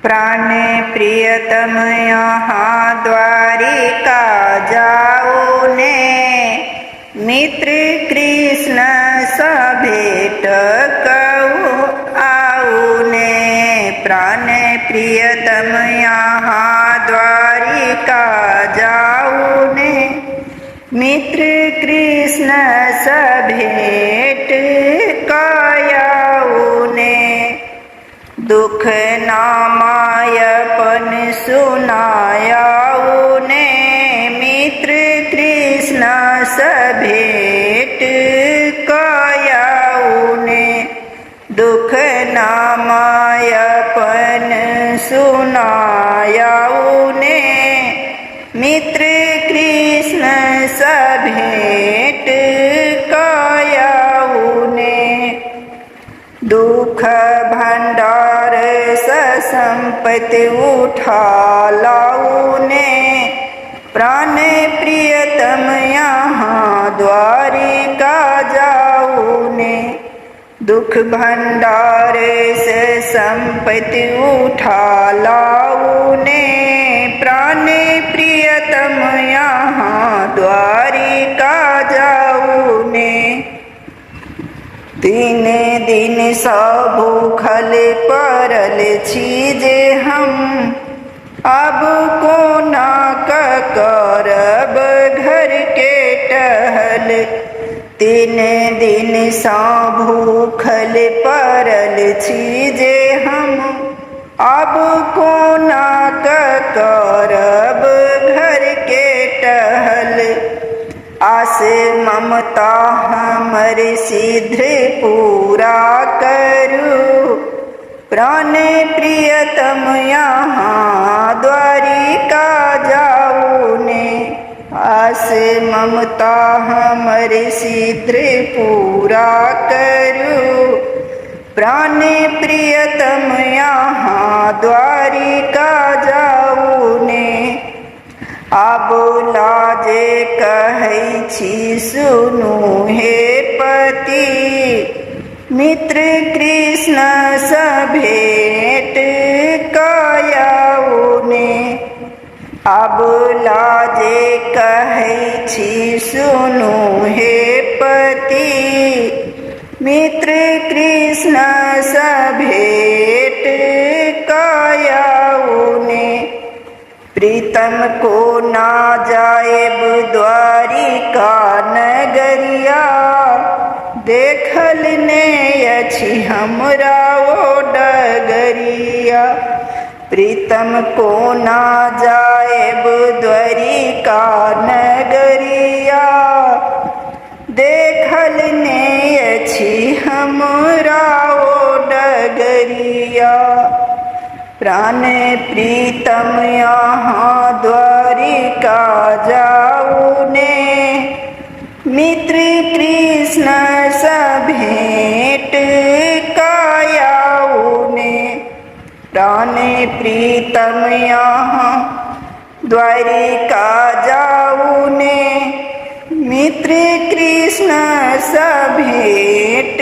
प्राणे प्रियतम यहाँ द्वारिका जाऊ ने, मित्र कृष्ण सभेट कहू आऊ ने। प्राणे प्रियतम यहाँ द्वारिका जाऊ ने, मित्र कृष्ण सभेट कयाऊ ने। दुख नामायपन सुनायाऊ ने, मित्र कृष्ण सभेट कयाऊ ने। दुख नामायपन सुनायाऊ ने, मित्र कृष्ण सभेट कयाऊ ने। दुख भंडार संपत्ति उठा लाऊ ने, प्राण प्रियतम यहाँ द्वारिका जाऊ ने। दुख भंडार से संपत्ति उठा लाऊ ने, प्राण प्रियतम यहाँ द्वारिका जाऊ ने। तीन दिन सौ भूखल परल छीजे हम, अब को ना करब घर के टहल। तीन दिन सौ भूखल परल छीजे हम, अब को ना करब घर के टहल। आस ममता हमर सिद्ध पूरा करू, प्राण प्रियतम यहाँ द्वारिका जाऊ ने। आस ममता हमर सिद्ध पूरा करू, प्राण प्रियतम यहाँ द्वारिका जाऊ ने। आबो लाजे कहै छी सुनु हे पति, मित्र कृष्ण सभेट कयाऊ ने। आबो लाजे कहै छी सुनु हे पति, मित्र कृष्ण सभेट कयाऊ ने। प्रीतम को ना जाएब द्वारिका नगरिया, देखल ने अछि हमरा वो डगरिया। प्रीतम को ना जाएब द्वारिका नगरिया, देखल ने अछि हमरा वो डगरिया। प्राण प्रीतम यहाँ द्वारिका जाऊ ने, मित्र कृष्ण सभेट कयाऊ ने। प्राण प्रीतम यहाँ द्वारिका जाऊ ने, मित्र कृष्ण सभेट